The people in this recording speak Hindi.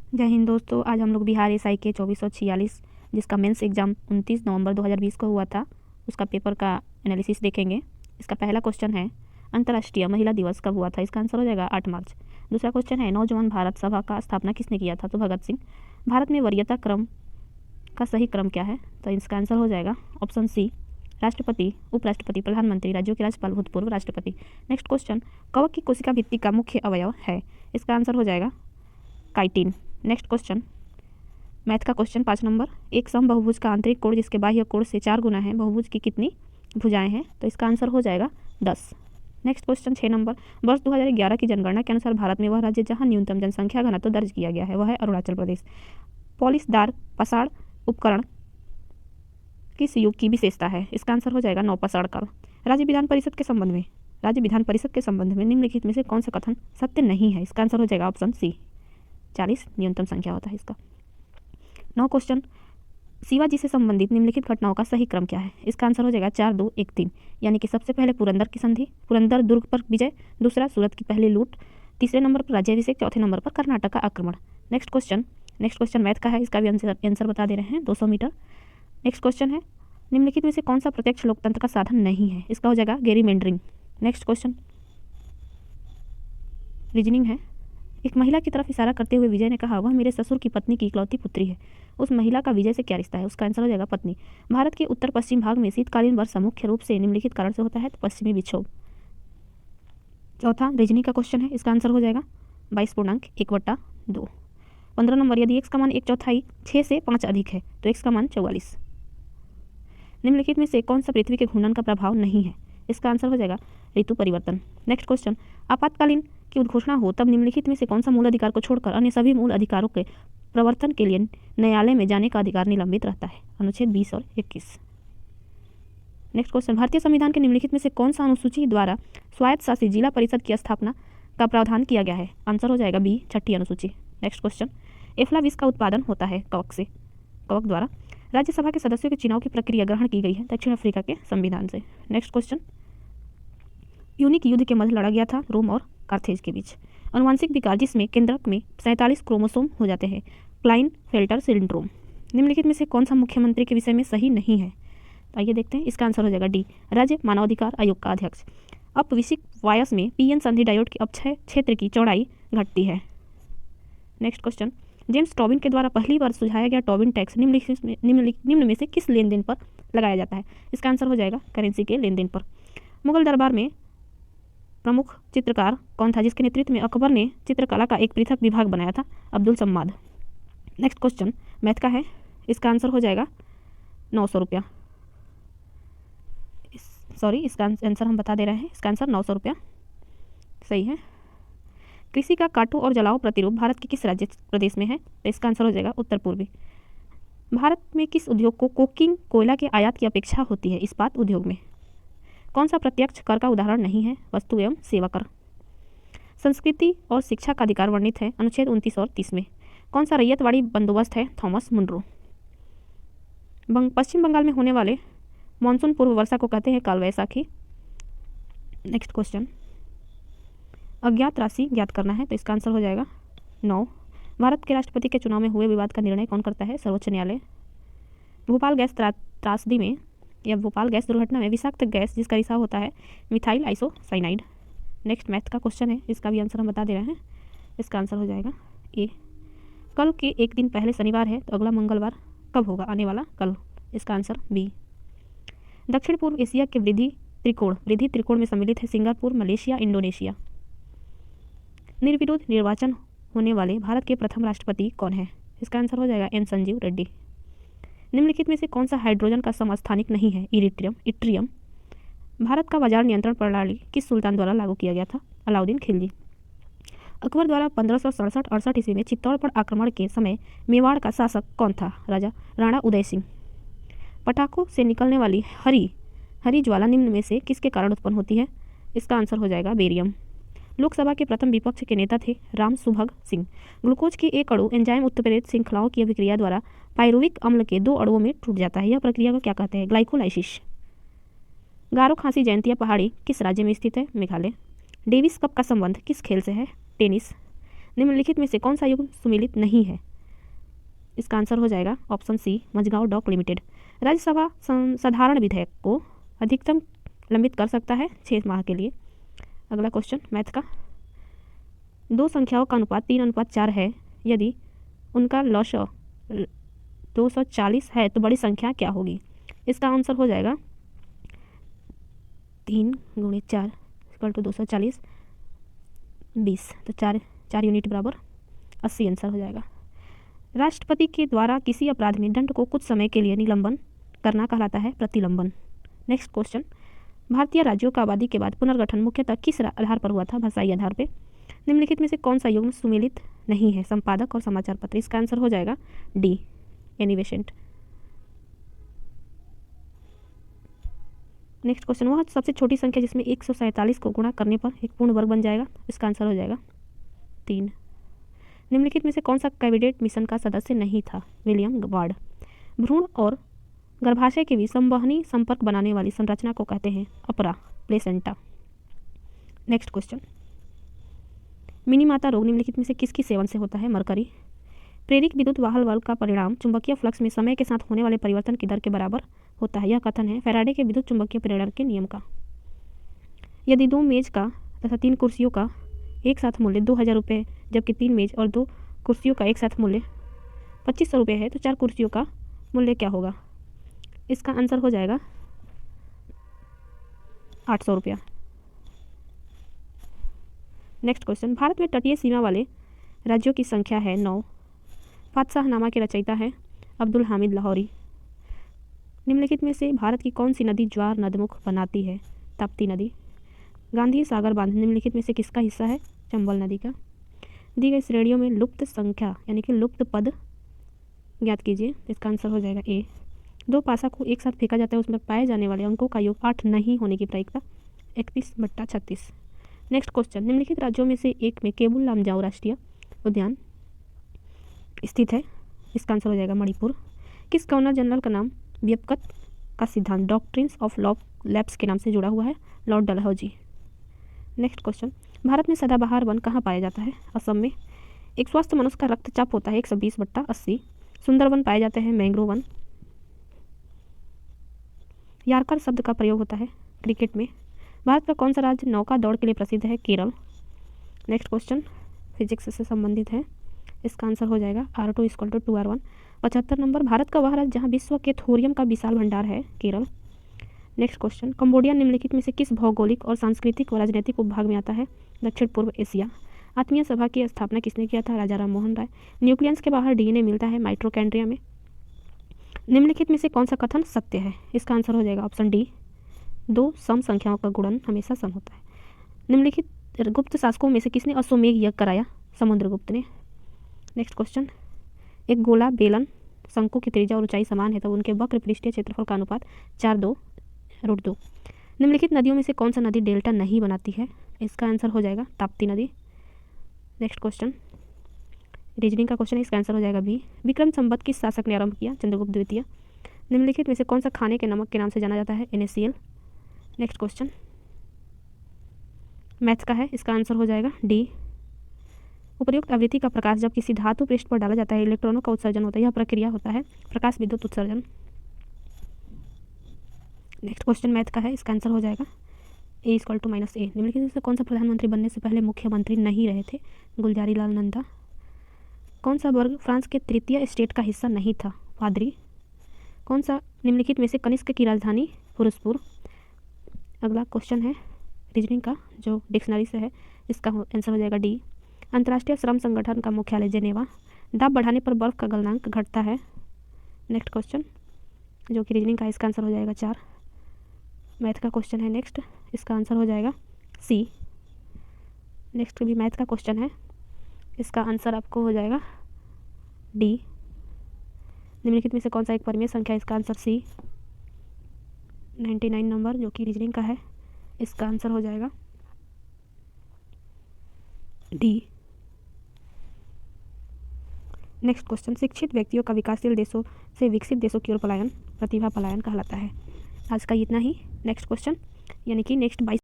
जय हिंद दोस्तों। आज हम लोग बिहार एसआई के 2446 जिसका मेंस एग्जाम 29 नवंबर 2020 को हुआ था उसका पेपर का एनालिसिस देखेंगे। इसका पहला क्वेश्चन है अंतर्राष्ट्रीय महिला दिवस कब हुआ था? इसका आंसर हो जाएगा 8 मार्च। दूसरा क्वेश्चन है नौजवान भारत सभा का स्थापना किसने किया था? तो भगत सिंह। भारत में वरीयता क्रम का सही क्रम क्या है? तो इसका आंसर हो जाएगा ऑप्शन सी, राष्ट्रपति, उपराष्ट्रपति, प्रधानमंत्री, राज्यों के राज्यपाल, भूतपूर्व राष्ट्रपति। नेक्स्ट क्वेश्चन, कवक की कोशिका भित्ति का मुख्य अवयव है? इसका आंसर हो जाएगा काइटिन। नेक्स्ट क्वेश्चन, मैथ का क्वेश्चन 5 नंबर, एक समबहुभुज का आंतरिक कोण जिसके बाह्य कोण से 4 गुना है, बहुभुज की कितनी भुजाएं हैं? तो इसका आंसर हो जाएगा 10। नेक्स्ट क्वेश्चन 6 नंबर, वर्ष 2011 की जनगणना के अनुसार भारत में वह राज्य जहां न्यूनतम जनसंख्या घनत्व दर्ज किया गया है वह है अरुणाचल प्रदेश। पॉलिशदार पसाड़ उपकरण किस युग की विशेषता है? इसका आंसर हो जाएगा नवपाषाण काल। राज्य विधान परिषद के संबंध में निम्नलिखित में से कौन सा कथन सत्य नहीं है? इसका आंसर हो जाएगा ऑप्शन सी, 40 न्यूनतम संख्या होता है इसका। 9 क्वेश्चन, शिवाजी से संबंधित निम्नलिखित घटनाओं का सही क्रम क्या है? इसका आंसर हो जाएगा 4, 2, 1, 3, यानी कि सबसे पहले पुरंदर की संधि, पुरंदर दुर्ग पर विजय, दूसरा सूरत की पहली लूट, तीसरे नंबर पर राज्याभिषेक, चौथे नंबर पर कर्नाटक का आक्रमण। नेक्स्ट क्वेश्चन मैथ का है, इसका भी आंसर बता दे रहे हैं 200 मीटर। नेक्स्ट क्वेश्चन है निम्नलिखित में से कौन सा प्रत्यक्ष लोकतंत्र का साधन नहीं है? इसका हो जाएगा गेरीमेंडरिंग। नेक्स्ट क्वेश्चन रीजनिंग है, एक महिला की तरफ इशारा करते हुए विजय ने कहा वह मेरे ससुर की पत्नी की इकलौती पुत्री है। उस महिला का विजय से क्या रिश्ता है? उसका आंसर हो जाएगा पत्नी। भारत के उत्तर पश्चिम भाग में शीतकालीन वर्षा मुख्य रूप से निम्नलिखित कारण से होता है, तो पश्चिमी विक्षोभ। चौथा रीजनिंग का क्वेश्चन है, इसका आंसर हो जाएगा 22.1/2। 15 नंबर, यदि x का मान 1/4 6 से 5 अधिक है तो x का मान 44। निम्नलिखित में से कौन सा पृथ्वी के घूर्णन का प्रभाव नहीं है? इसका आंसर हो जाएगा ऋतु परिवर्तन। नेक्स्ट क्वेश्चन, आपातकालीन की उद्घोषणा हो तब निम्नलिखित में से कौन सा मूल अधिकार को छोड़कर अन्य सभी मूल अधिकारों के प्रवर्तन के लिए न्यायालय में जाने का अधिकार निलंबित रहता है? अनुच्छेद 20 और 21। नेक्स्ट क्वेश्चन, भारतीय संविधान के निम्नलिखित में से कौन सा अनुसूची द्वारा स्वायत्त शासित जिला परिषद की स्थापना का प्रावधान किया गया है? आंसर हो जाएगा बी, 6ठी अनुसूची। नेक्स्ट क्वेश्चन, एफ्ला विष का उत्पादन होता है कवक द्वारा। राज्यसभा के सदस्यों के चुनाव की प्रक्रिया ग्रहण की गई है दक्षिण अफ्रीका के संविधान से। नेक्स्ट क्वेश्चन, यूनिक युद्ध के मध्य लड़ा गया था रोम और कार्थेज के बीच। अनुवांशिक विकार जिसमें केंद्रक में 47 क्रोमोसोम हो जाते हैं, क्लाइनफेल्टर सिंड्रोम। निम्नलिखित में से कौन सा मुख्यमंत्री के विषय में सही नहीं है? तो आइए देखते हैं, इसका आंसर हो जाएगा डी, राज्य मानवाधिकार आयोग का अध्यक्ष। अपविशिक वायस में पीएन संधि डायोड के अपक्षय क्षेत्र की चौड़ाई घटती है। नेक्स्ट क्वेश्चन, जेम्स टॉबिन के द्वारा पहली बार सुझाया गया टॉबिन टैक्स निम्न में से किस लेन देन पर लगाया जाता है? इसका आंसर हो जाएगा करेंसी के लेन देन पर। मुगल दरबार में प्रमुख चित्रकार कौन था जिसके नेतृत्व में अकबर ने चित्रकला का एक पृथक विभाग बनाया था? अब्दुल सम्माद। नेक्स्ट क्वेश्चन मैथ का है, इसका आंसर हो जाएगा 900 रुपया। सॉरी, इसका आंसर हम बता दे रहे हैं, इसका आंसर 900 रुपया सही है। कृषि का काटो और जलाओ प्रतिरूप भारत के किस राज्य प्रदेश में है? तो इसका आंसर हो जाएगा उत्तर पूर्वी। भारत में किस उद्योग को कोकिंग कोयला के आयात की अपेक्षा होती है? इस्पात उद्योग में। कौन सा प्रत्यक्ष कर का उदाहरण नहीं है? वस्तु एवं सेवा कर। संस्कृति और शिक्षा का अधिकार वर्णित है अनुच्छेद 29 और 30 में। कौन सा रैयतवाड़ी बंदोबस्त है? Thomas Munro. पश्चिम बंगाल में होने वाले मानसून पूर्व वर्षा को कहते हैं काल वैसाखी। नेक्स्ट क्वेश्चन, अज्ञात राशि ज्ञात करना है, तो इसका आंसर हो जाएगा 9। भारत के राष्ट्रपति के चुनाव में हुए विवाद का निर्णय कौन करता है? सर्वोच्च न्यायालय। भोपाल गैस त्रासदी में या भोपाल गैस दुर्घटना में विषाक्त गैस जिसका रिसाव होता है मिथाइल आइसोसाइनाइड। नेक्स्ट मैथ का क्वेश्चन है, इसका भी आंसर हम बता दे रहे हैं, इसका आंसर हो जाएगा ए। कल के एक दिन पहले शनिवार है तो अगला मंगलवार कब होगा? आने वाला कल। इसका आंसर बी। दक्षिण पूर्व एशिया के वृद्धि त्रिकोण में सम्मिलित है सिंगापुर, मलेशिया, इंडोनेशिया। निर्विरोध निर्वाचन होने वाले भारत के प्रथम राष्ट्रपति कौन है? इसका आंसर हो जाएगा एन संजीव रेड्डी। निम्नलिखित में से कौन सा हाइड्रोजन का समस्थानिक नहीं है? इट्रियम। भारत का बाजार नियंत्रण प्रणाली किस सुल्तान द्वारा लागू किया गया था? अलाउद्दीन खिलजी। अकबर द्वारा 1567-68 ईस्वी में चित्तौड़ पर आक्रमण के समय मेवाड़ का शासक कौन था? राणा उदय सिंह। पटाखों से निकलने वाली हरी ज्वाला निम्न में से किसके कारण उत्पन्न होती है? इसका आंसर हो जाएगा बेरियम। लोकसभा के प्रथम विपक्ष के नेता थे राम सुभग सिंह। ग्लूकोज के एक अणु एंजाइम उत्प्रेरित श्रृंखलाओं की अभिक्रिया द्वारा पायरुविक अम्ल के 2 अणुओं में टूट जाता है, यह प्रक्रिया को क्या कहते हैं? ग्लाइकोलाइसिस। गारो खासी जयंतिया पहाड़ी किस राज्य में स्थित है? मेघालय। डेविस कप का संबंध किस खेल से है? टेनिस। निम्नलिखित में से कौन सा युग्म सुमेलित नहीं है? इसका आंसर हो जाएगा option C, Mazagon dock limited. Rajya Sabha साधारण विधेयक को अधिकतम लंबित कर सकता है 6 माह के लिए। अगला क्वेश्चन मैथ का, दो संख्याओं का अनुपात 3:4 है, यदि उनका लॉग 240 है तो बड़ी संख्या क्या होगी? इसका आंसर हो जाएगा 3 × 4 = 240, 20, तो 4 यूनिट बराबर 80 आंसर हो जाएगा। राष्ट्रपति के द्वारा किसी अपराध में दंड को कुछ समय के लिए निलंबन करना कहलाता है प्रतिलंबन। नेक्स्ट क्वेश्चन, भारतीय राज्यों का आबादी के बाद पुनर्गठन मुख्यतः किस आधार पर हुआ था? भाषाई आधार पर। निम्नलिखित में से कौन सा युग्म सुमेलित नहीं है? संपादक और समाचार पत्र। इसका आंसर हो जाएगा डी, एनिवेशेंट। नेक्स्ट क्वेश्चन, वह सबसे छोटी संख्या जिसमें 147 को गुणा करने पर एक पूर्ण वर्ग बन जाएगा? इसका आंसर हो जाएगा 3। निम्नलिखित में से कौन सा कैबिनेट मिशन का सदस्य नहीं था? William ward. भ्रूण और गर्भाशय के बीच संवहनी संपर्क बनाने वाली संरचना को कहते हैं अपरा, प्लेसेंटा। नेक्स्ट क्वेश्चन, मिनीमाता रोग निम्नलिखित में से किसकी सेवन से होता है? मरकरी। प्रेरित विद्युत वाहक बल का परिणाम चुंबकीय फ्लक्स में समय के साथ होने वाले परिवर्तन की दर के बराबर होता है। यह कथन है फैराडे के विद्युत चुंबकीय प्रेरण के नियम का। यदि 2 मेज का तथा 3 कुर्सियों का एक साथ मूल्य 2000 रुपये, जबकि 3 मेज और 2 कुर्सियों का एक साथ मूल्य 2500 रुपये है, तो 4 कुर्सियों का मूल्य क्या होगा? इसका आंसर हो जाएगा 800 रुपया। नेक्स्ट क्वेश्चन, भारत में तटीय सीमा वाले राज्यों की संख्या है 9। फातशाहनामा के रचयिता है अब्दुल हामिद लाहौरी। निम्नलिखित में से भारत की कौन सी नदी ज्वार नदमुख बनाती है? ताप्ती नदी। गांधी सागर बांध निम्नलिखित में से किसका हिस्सा है? चंबल नदी का। दी गई श्रेणियों में लुप्त संख्या यानी कि लुप्त पद ज्ञात कीजिए। इसका आंसर हो जाएगा ए। 2 पासा को एक साथ फेंका जाता है, उसमें पाए जाने वाले अंकों का योग 8 नहीं होने की प्रायिकता 31/36। नेक्स्ट क्वेश्चन, निम्नलिखित राज्यों में से एक में केबुल लामजाओ राष्ट्रीय उद्यान स्थित है। इसका आंसर हो जाएगा मणिपुर। किस गवर्नर जनरल का नाम व्युत्पत्ति का सिद्धांत डॉक्ट्रिन्स ऑफ लैप्स के नाम से जुड़ा हुआ है? Lord Dalhousie. Next question, Bharat में सदाबहार वन कहाँ पाया जाता है? असम में। एक स्वस्थ मनुष्य का रक्तचाप होता है 120/80। सुंदर वन पाए जाते हैं मैंग्रोव वन। यार्कर शब्द का प्रयोग होता है क्रिकेट में। भारत का कौन सा राज्य नौका दौड़ के लिए प्रसिद्ध है? केरल। नेक्स्ट क्वेश्चन फिजिक्स से संबंधित है। इसका आंसर हो जाएगा R2 = 2R1। 75 नंबर, भारत का वह राज्य जहाँ विश्व के थोरियम का विशाल भंडार है? केरल। नेक्स्ट क्वेश्चन, कंबोडिया निम्नलिखित में से किस भौगोलिक और सांस्कृतिक व राजनीतिक उपभाग में आता है? दक्षिण पूर्व एशिया। आत्मीय सभा की स्थापना किसने किया था? राजा राम मोहन राय। न्यूक्लियस के बाहर डीएनए मिलता है माइटोकॉन्ड्रिया में। निम्नलिखित में से कौन सा कथन सत्य है? इसका आंसर हो जाएगा ऑप्शन डी, 2 सम संख्याओं का गुणन हमेशा सम होता है। निम्नलिखित गुप्त शासकों में से किसने अश्वमेध यज्ञ कराया? समुद्रगुप्त ने। नेक्स्ट क्वेश्चन, एक गोला बेलन शंकु की त्रिज्या और ऊंचाई समान है तो उनके वक्र पृष्ठीय क्षेत्रफल का अनुपात 4:2 निम्नलिखित नदियों में से कौन सा नदी डेल्टा नहीं बनाती है? इसका आंसर हो जाएगा ताप्ती नदी। नेक्स्ट क्वेश्चन रीजनिंग का क्वेश्चन है, इसका आंसर हो जाएगा बी। विक्रम संवत किस शासक ने आरंभ किया? चंद्रगुप्त द्वितीय। निम्नलिखित में से कौन सा खाने के नमक के नाम से जाना जाता है? NaCl। नेक्स्ट क्वेश्चन मैथ का है, इसका आंसर हो जाएगा डी। उपयुक्त आवृत्ति का प्रकाश जब किसी धातु पृष्ठ पर डाला जाता है इलेक्ट्रॉनों का उत्सर्जन होता है। यह प्रक्रिया होता है प्रकाश विद्युत उत्सर्जन। नेक्स्ट क्वेश्चन मैथ का है, इसका आंसर हो जाएगा A = -A। निम्नलिखित में से कौन सा प्रधानमंत्री बनने से पहले मुख्यमंत्री नहीं रहे थे? गुलजारी लाल नंदा। कौन सा वर्ग फ्रांस के तृतीय स्टेट का हिस्सा नहीं था? पादरी। कौन सा निम्नलिखित में से कनिष्क की राजधानी? फिरोजपुर। अगला क्वेश्चन है रीजनिंग का जो डिक्शनरी से है, इसका आंसर हो जाएगा डी। अंतर्राष्ट्रीय श्रम संगठन का मुख्यालय जेनेवा। दाब बढ़ाने पर बर्फ का गलनांक घटता है। नेक्स्ट क्वेश्चन जो कि रीजनिंग का, इसका आंसर हो जाएगा 4। मैथ का क्वेश्चन है नेक्स्ट, इसका आंसर हो जाएगा सी। नेक्स्ट भी मैथ का क्वेश्चन है, इसका आंसर आपको हो जाएगा डी। निम्नलिखित में से कौन सा एक परिमेय संख्या है? इसका आंसर सी 99 नंबर जो कि रीजनिंग का है, इसका आंसर हो जाएगा डी। नेक्स्ट क्वेश्चन शिक्षित व्यक्तियों का विकासशील देशों से विकसित देशों की ओर पलायन प्रतिभा पलायन कहलाता है। आज का इतना ही। नेक्स्ट क्वेश्चन यानी कि नेक्स्ट 22